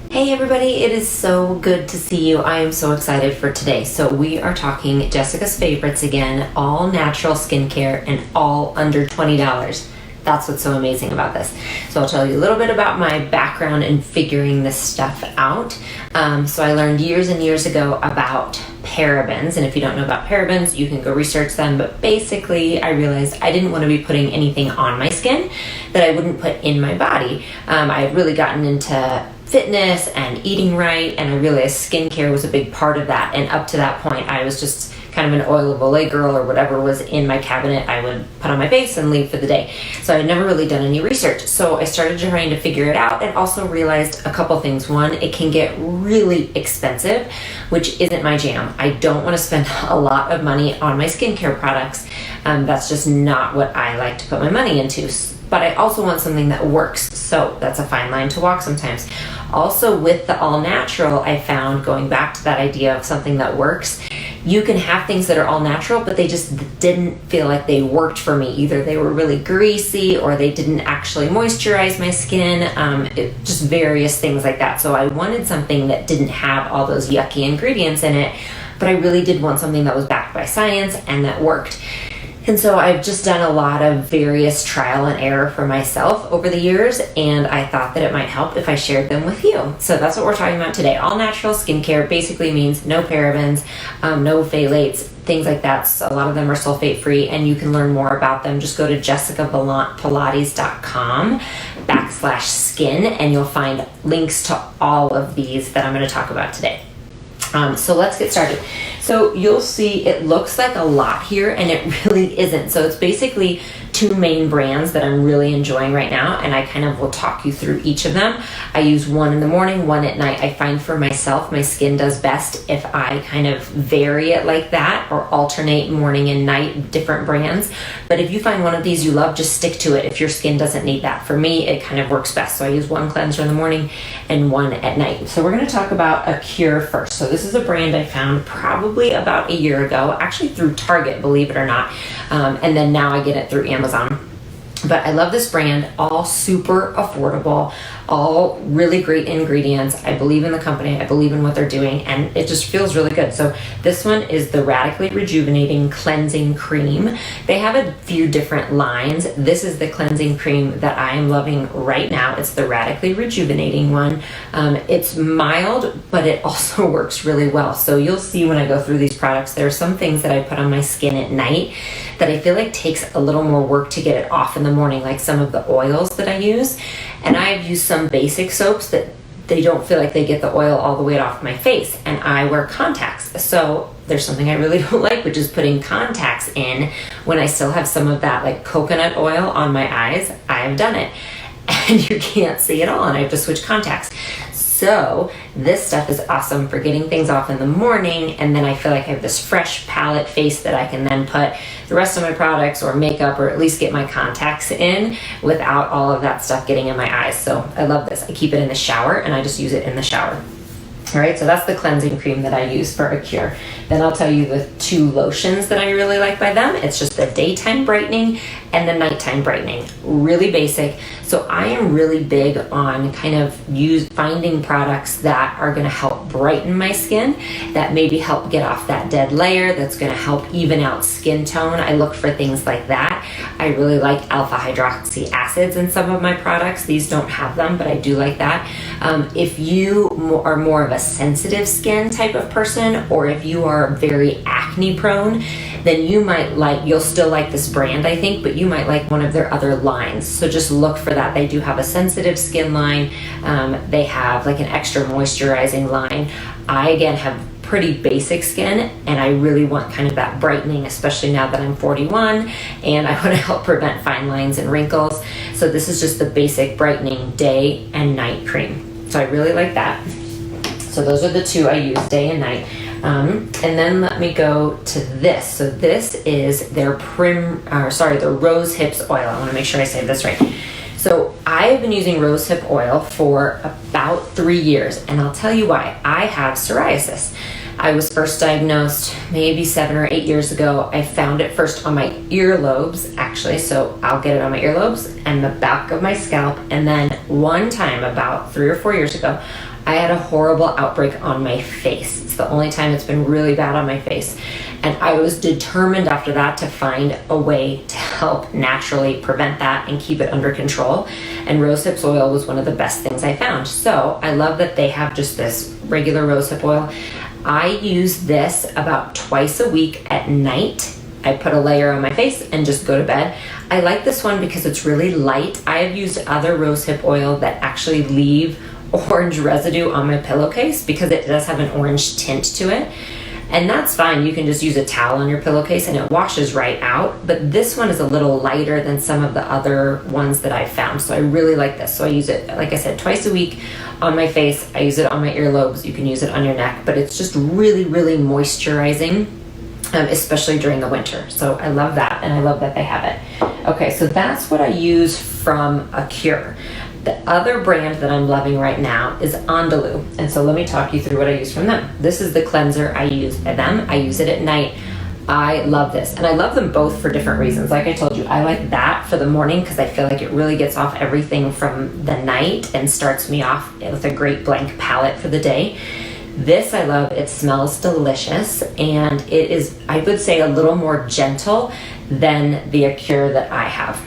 Hey everybody, it is so good to see you. I am so excited for today. So we are talking Jessica's favorites again, all natural skincare and all under $20. That's what's so amazing about this. So I'll tell you a little bit about my background in figuring this stuff out. So I learned years and years ago about parabens, and if you don't know about parabens, you can go research them, but basically I realized I didn't want to be putting anything on my skin that I wouldn't put in my body. I had really gotten into fitness and eating right, and I realized skincare was a big part of that, and up to that point I was just kind of an oil of Olay girl, or whatever was in my cabinet I would put on my face and leave for the day. So I had never really done any research, so I started trying to figure it out and also realized a couple things. One, it can get really expensive, which isn't my jam. I don't want to spend a lot of money on my skincare products. That's just not what I like to put my money into. But I also want something that works, so that's a fine line to walk sometimes. Also, with the all natural, I found, going back to that idea of something that works, you can have things that are all natural, but they just didn't feel like they worked for me. Either they were really greasy or they didn't actually moisturize my skin, just various things like that. So I wanted something that didn't have all those yucky ingredients in it, but I really did want something that was backed by science and that worked. And so I've just done a lot of various trial and error for myself over the years, and I thought that it might help if I shared them with you. So that's what we're talking about today. All natural skincare basically means no parabens, no phthalates, things like that. So a lot of them are sulfate free, and you can learn more about them. Just go to jessicavalantpilates.com/skin, and you'll find links to all of these that I'm going to talk about today. So let's get started. So you'll see it looks like a lot here, and it really isn't. So it's basically two main brands that I'm really enjoying right now, and I kind of will talk you through each of them. I use one in the morning, one at night. I find for myself, my skin does best if I kind of vary it like that, or alternate morning and night, different brands. But if you find one of these you love, just stick to it if your skin doesn't need that. For me, it kind of works best. So I use one cleanser in the morning and one at night. So we're going to talk about Acure first. So this is a brand I found probably about a year ago, actually through Target, believe it or not. And then now I get it through Amazon. But I love this brand, all super affordable, all really great ingredients. I believe in the company, I believe in what they're doing, and it just feels really good. So this one is the Radically Rejuvenating Cleansing Cream. They have a few different lines. This is the cleansing cream that I am loving right now. It's the Radically Rejuvenating one. It's mild, but it also works really well. So you'll see when I go through these products, there are some things that I put on my skin at night that I feel like takes a little more work to get it off in the morning, like some of the oils that I use. And I've used some basic soaps that they don't feel like they get the oil all the way off my face, and I wear contacts. So there's something I really don't like, which is putting contacts in when I still have some of that like coconut oil on my eyes. I've done it, and you can't see it all, and I have to switch contacts. So this stuff is awesome for getting things off in the morning, and then I feel like I have this fresh palette face that I can then put the rest of my products or makeup, or at least get my contacts in without all of that stuff getting in my eyes. So I love this. I keep it in the shower, and I just use it in the shower. All right, so that's the cleansing cream that I use for Acure. Then I'll tell you the two lotions that I really like by them. It's just the daytime brightening and the nighttime brightening. Really basic. So I am really big on kind of finding products that are going to help brighten my skin, that maybe help get off that dead layer, that's going to help even out skin tone. I look for things like that. I really like alpha hydroxy acids in some of my products. These don't have them, but I do like that. If you are more of a sensitive skin type of person, or if you are very acne prone, then you'll still like this brand, I think, but you might like one of their other lines. So just look for that. They do have a sensitive skin line. They have like an extra moisturizing line. I, again, have pretty basic skin, and I really want kind of that brightening, especially now that I'm 41 and I want to help prevent fine lines and wrinkles. So this is just the basic brightening day and night cream. So I really like that. So those are the two I use day and night. And then let me go to this. So this is their the Rose Hips oil. I want to make sure I say this right. So I have been using rosehip oil for about 3 years, and I'll tell you why. I have psoriasis. I was first diagnosed maybe 7 or 8 years ago. I found it first on my earlobes, actually, so I'll get it on my earlobes and the back of my scalp. And then one time about 3 or 4 years ago, I had a horrible outbreak on my face. It's the only time it's been really bad on my face. And I was determined after that to find a way to help naturally prevent that and keep it under control. And rosehip oil was one of the best things I found. So I love that they have just this regular rosehip oil. I use this about twice a week at night. I put a layer on my face and just go to bed. I like this one because it's really light. I have used other rosehip oil that actually leave orange residue on my pillowcase because it does have an orange tint to it. And that's fine. You can just use a towel on your pillowcase and it washes right out. But this one is a little lighter than some of the other ones that I've found. So I really like this. So I use it, like I said, twice a week on my face. I use it on my earlobes. You can use it on your neck. But it's just really, really moisturizing, especially during the winter. So I love that. And I love that they have it. Okay, so that's what I use from Acure. The other brand that I'm loving right now is Andalou. And so let me talk you through what I use from them. This is the cleanser I use at them. I use it at night. I love this. And I love them both for different reasons. Like I told you, I like that for the morning because I feel like it really gets off everything from the night and starts me off with a great blank palette for the day. This I love. It smells delicious and it is, I would say, a little more gentle than the Acure that I have.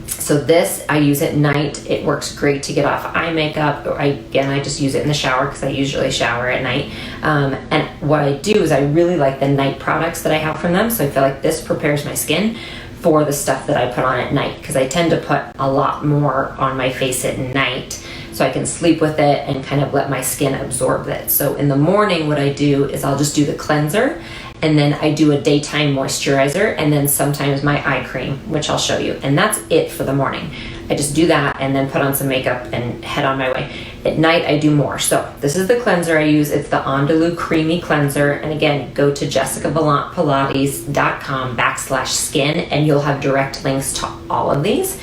So this I use at night. It works great to get off eye makeup. I just use it in the shower because I usually shower at night. And what I do is I really like the night products that I have from them. So I feel like this prepares my skin for the stuff that I put on at night because I tend to put a lot more on my face at night so I can sleep with it and kind of let my skin absorb it. So in the morning what I do is I'll just do the cleanser and then I do a daytime moisturizer and then sometimes my eye cream, which I'll show you. And that's it for the morning. I just do that and then put on some makeup and head on my way. At night I do more. So this is the cleanser I use. It's the Andalou Creamy Cleanser. And again, go to jessicavalantpilates.com/skin and you'll have direct links to all of these.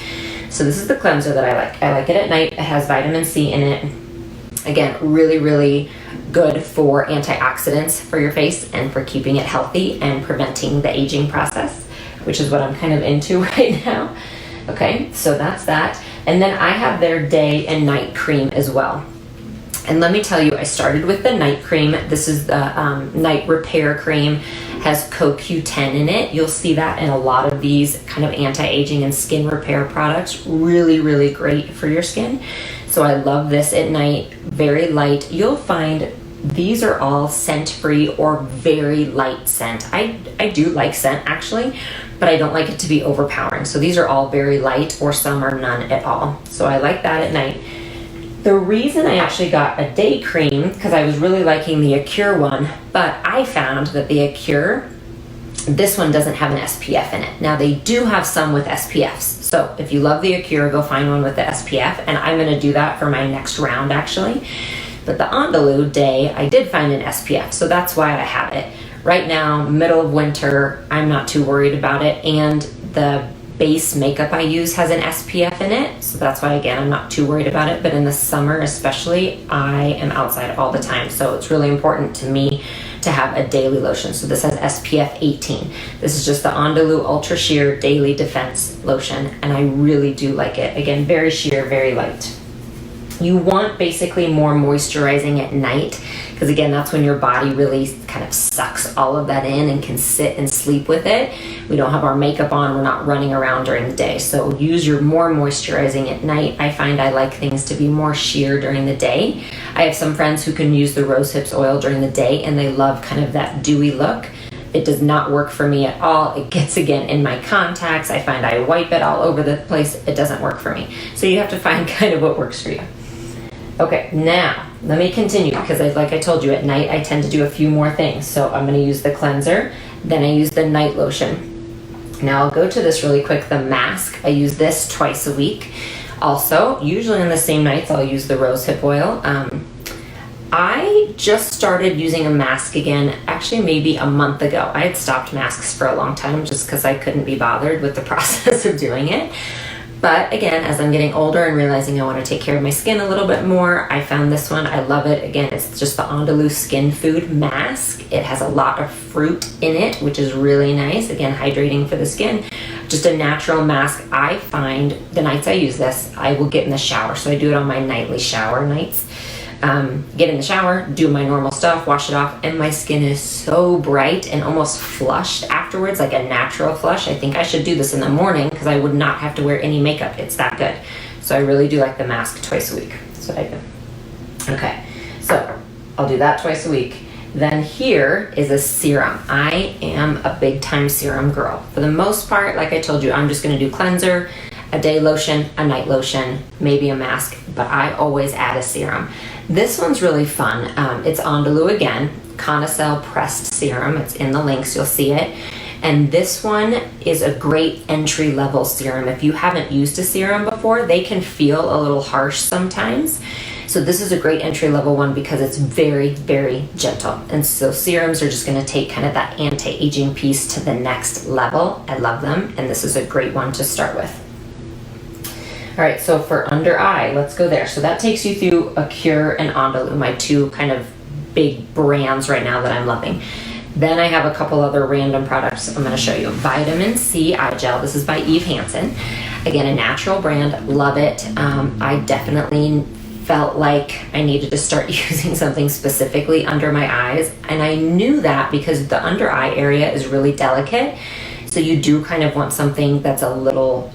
So this is the cleanser that I like. I like it at night. It has vitamin C in it. Again, really, really good for antioxidants for your face and for keeping it healthy and preventing the aging process, which is what I'm kind of into right now. Okay, so that's that. And then I have their day and night cream as well. And let me tell you, I started with the night cream. This is the night repair cream, has CoQ10 in it. You'll see that in a lot of these kind of anti-aging and skin repair products. Really, really great for your skin. So I love this at night, very light. You'll find these are all scent-free or very light scent. I do like scent actually, but I don't like it to be overpowering. So these are all very light or some are none at all. So I like that at night. The reason I actually got a day cream, because I was really liking the Acure one, but I found that the Acure, this one doesn't have an SPF in it. Now they do have some with SPFs. So if you love the Acure, go find one with the SPF, and I'm gonna do that for my next round actually. But the Andalou Day, I did find an SPF, so that's why I have it. Right now, middle of winter, I'm not too worried about it, and the base makeup I use has an SPF in it, so that's why, again, I'm not too worried about it. But in the summer especially, I am outside all the time, so it's really important to me to have a daily lotion. So this has SPF 18. This is just the Andalou Ultra Sheer Daily Defense Lotion, and I really do like it. Again, very sheer, very light. You want basically more moisturizing at night because again, that's when your body really kind of sucks all of that in and can sit and sleep with it. We don't have our makeup on, we're not running around during the day. So use your more moisturizing at night. I find I like things to be more sheer during the day. I have some friends who can use the rose hips oil during the day and they love kind of that dewy look. It does not work for me at all. It gets again in my contacts. I find I wipe it all over the place. It doesn't work for me. So you have to find kind of what works for you. Okay, now let me continue because like I told you, at night I tend to do a few more things. So I'm going to use the cleanser, then I use the night lotion. Now I'll go to this really quick, the mask. I use this twice a week. Also, usually on the same nights I'll use the rosehip oil. I just started using a mask again, actually maybe a month ago. I had stopped masks for a long time just because I couldn't be bothered with the process of doing it. But again, as I'm getting older and realizing I want to take care of my skin a little bit more, I found this one. I love it. Again, it's just the Andalou Skin Food Mask. It has a lot of fruit in it, which is really nice. Again, hydrating for the skin. Just a natural mask. I find the nights I use this, I will get in the shower. So I do it on my nightly shower nights. get in the shower, do my normal stuff, wash it off, and my skin is so bright and almost flushed afterwards, like a natural flush. I think I should do this in the morning because I would not have to wear any makeup. It's that good. So I really do like the mask twice a week. That's what I do. Okay, so I'll do that twice a week. Then here is a serum. I am a big time serum girl. For the most part, like I told you, I'm just gonna do cleanser, a day lotion, a night lotion, maybe a mask, but I always add a serum. This one's really fun. It's Andalou again, Conacel pressed serum. It's in the links, you'll see it. And this one is a great entry level serum. If you haven't used a serum before, they can feel a little harsh sometimes. So this is a great entry level one because it's very, very gentle. And so serums are just gonna take kind of that anti-aging piece to the next level. I love them, and this is a great one to start with. All right, so for under eye, let's go there. So that takes you through Acure and Andalou, my two kind of big brands right now that I'm loving. Then I have a couple other random products I'm gonna show you. Vitamin C Eye Gel, this is by Eve Hansen. Again, a natural brand, love it. I definitely felt like I needed to start using something specifically under my eyes. And I knew that because the under eye area is really delicate. So you do kind of want something that's a little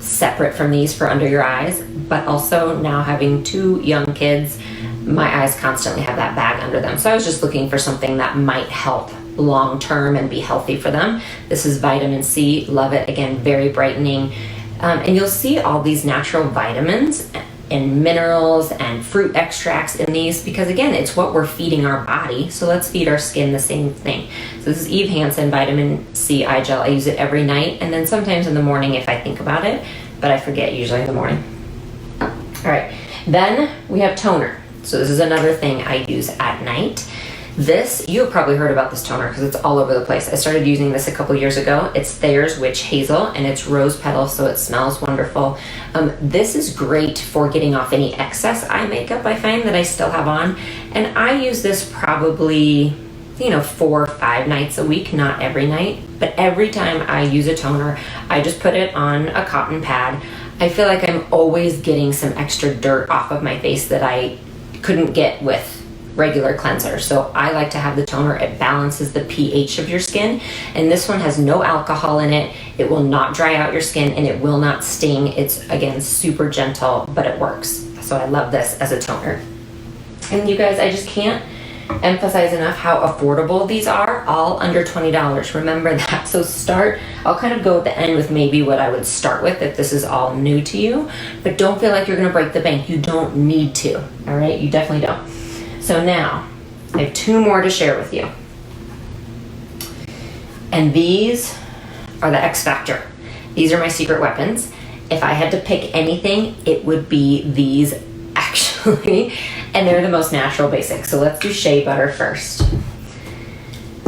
separate from these for under your eyes. But also now having two young kids, my eyes constantly have that bag under them. So I was just looking for something that might help long term and be healthy for them. This is vitamin C, love it. Again, very brightening. And you'll see all these natural vitamins and minerals and fruit extracts in these because again, it's what we're feeding our body. So let's feed our skin the same thing. So this is Eve Hansen Vitamin C Eye Gel. I use it every night and then sometimes in the morning if I think about it, but I forget usually in the morning. All right, then we have toner. So this is another thing I use at night. This, you have probably heard about this toner because it's all over the place. I started using this a couple years ago. It's Thayer's Witch Hazel and it's rose petal, so it smells wonderful. This is great for getting off any excess eye makeup I find that I still have on. And I use this probably, 4 or 5 nights a week, not every night. But every time I use a toner, I just put it on a cotton pad. I feel like I'm always getting some extra dirt off of my face that I couldn't get with regular cleanser. So I like to have the toner. It balances the pH of your skin. And this one has no alcohol in it. It will not dry out your skin and it will not sting. It's, again, super gentle, but it works. So I love this as a toner. And you guys, I just can't emphasize enough how affordable these are, all under $20. Remember that. So I'll kind of go at the end with maybe what I would start with if this is all new to you, but don't feel like you're going to break the bank. You don't need to. All right. You definitely don't. So now I have 2 more to share with you. And these are the X Factor. These are my secret weapons. If I had to pick anything, it would be these actually. And they're the most natural basic. So let's do Shea Butter first.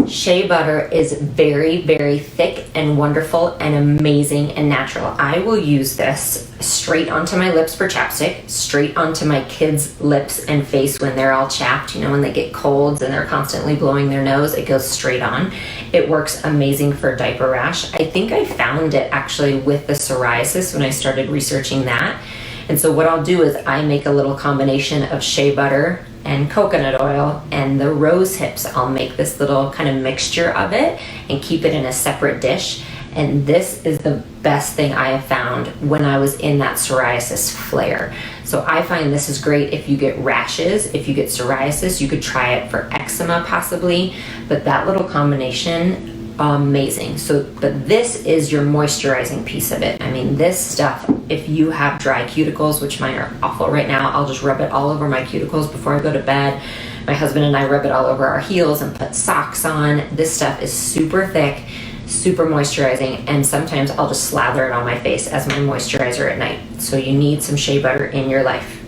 Shea Butter is very, very thick and wonderful and amazing and natural. I will use this straight onto my lips for chapstick, straight onto my kids' lips and face when they're all chapped, when they get colds and they're constantly blowing their nose, it goes straight on. It works amazing for diaper rash. I think I found it actually with the psoriasis when I started researching that. And so what I'll do is I make a little combination of shea butter and coconut oil and the rose hips. I'll make this little kind of mixture of it and keep it in a separate dish. And this is the best thing I have found when I was in that psoriasis flare. So I find this is great if you get rashes, if you get psoriasis, you could try it for eczema possibly, but that little combination, amazing. But this is your moisturizing piece of it. I mean, this stuff, if you have dry cuticles, which mine are awful right now, I'll just rub it all over my cuticles before I go to bed. My husband and I rub it all over our heels and put socks on. This stuff is super thick, super moisturizing, and sometimes I'll just slather it on my face as my moisturizer at night. So you need some shea butter in your life,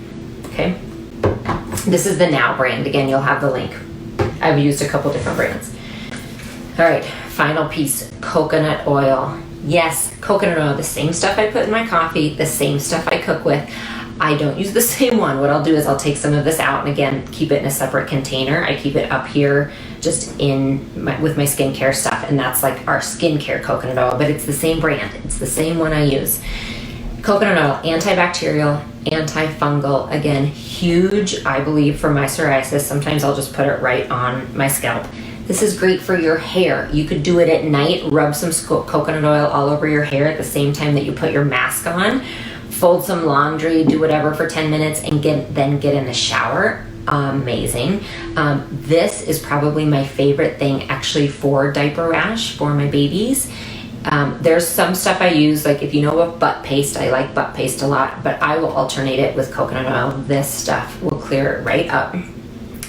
okay? This is the Now brand. Again, you'll have the link. I've used a couple different brands. All right, final piece, coconut oil. Yes, coconut oil, the same stuff I put in my coffee, the same stuff I cook with. I don't use the same one. What I'll do is I'll take some of this out and again, keep it in a separate container. I keep it up here just with my skincare stuff, and that's like our skincare coconut oil, but it's the same brand. It's the same one I use. Coconut oil, antibacterial, antifungal, again, huge, I believe, for my psoriasis. Sometimes I'll just put it right on my scalp. This is great for your hair. You could do it at night, rub some coconut oil all over your hair at the same time that you put your mask on, fold some laundry, do whatever for 10 minutes, and then get in the shower. Amazing. This is probably my favorite thing actually for diaper rash for my babies. There's some stuff I use, like if you know what butt paste, I like butt paste a lot, but I will alternate it with coconut oil. This stuff will clear it right up.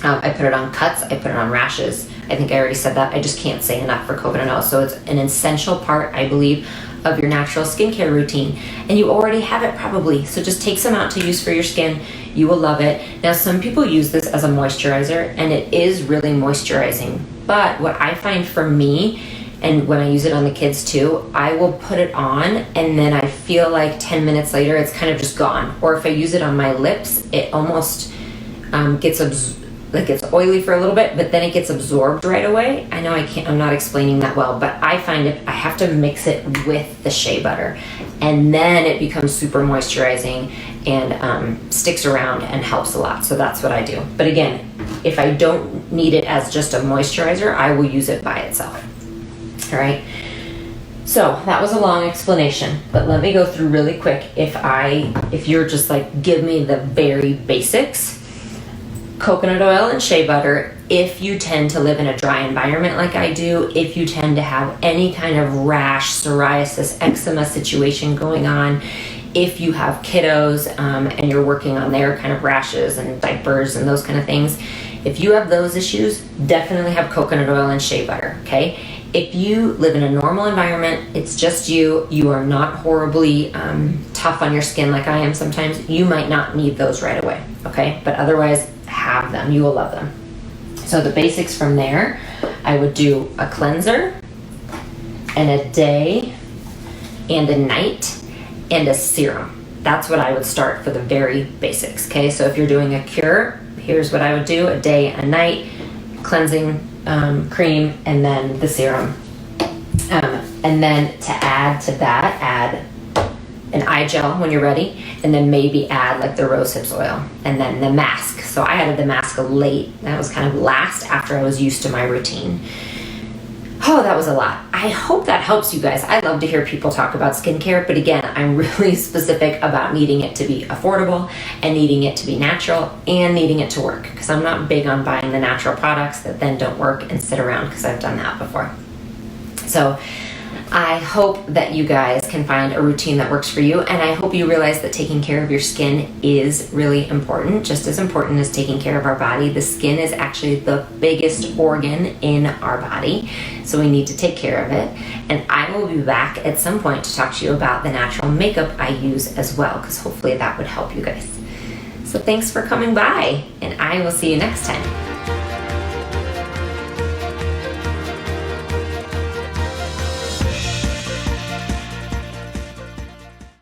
I put it on cuts, I put it on rashes. I think I already said that. I just can't say enough for coconut oil. So it's an essential part, I believe, of your natural skincare routine. And you already have it probably. So just take some out to use for your skin. You will love it. Now, some people use this as a moisturizer, and it is really moisturizing. But what I find for me, and when I use it on the kids too, I will put it on and then I feel like 10 minutes later it's kind of just gone. Or if I use it on my lips, it almost it's oily for a little bit, but then it gets absorbed right away. I know I'm not explaining that well, but I find I have to mix it with the Shea Butter, and then it becomes super moisturizing and sticks around and helps a lot. So that's what I do. But again, if I don't need it as just a moisturizer, I will use it by itself. All right. So that was a long explanation, but let me go through really quick. If you're just like, give me the very basics. Coconut oil and shea butter if you tend to live in a dry environment like I do, if you tend to have any kind of rash, psoriasis, eczema situation going on, if you have kiddos and you're working on their kind of rashes and diapers and those kind of things. If you have those issues, definitely have coconut oil and shea butter, okay? If you live in a normal environment, it's just you are not horribly tough on your skin like I am sometimes, you might not need those right away, okay? But otherwise, have them. You will love them. So the basics from there, I would do a cleanser and a day and a night and a serum. That's what I would start for the very basics, okay? So if you're doing a cure, here's what I would do: a day, a night, cleansing cream, and then the serum. And then to add to that, add an eye gel when you're ready, and then maybe add like the rose hips oil, and then the mask. So I added the mask late. That was kind of last after I was used to my routine. Oh, that was a lot. I hope that helps you guys. I love to hear people talk about skincare, but again, I'm really specific about needing it to be affordable and needing it to be natural and needing it to work, because I'm not big on buying the natural products that then don't work and sit around, because I've done that before. So I hope that you guys can find a routine that works for you, and I hope you realize that taking care of your skin is really important, just as important as taking care of our body. The skin is actually the biggest organ in our body, so we need to take care of it. And I will be back at some point to talk to you about the natural makeup I use as well, because hopefully that would help you guys. So thanks for coming by, and I will see you next time.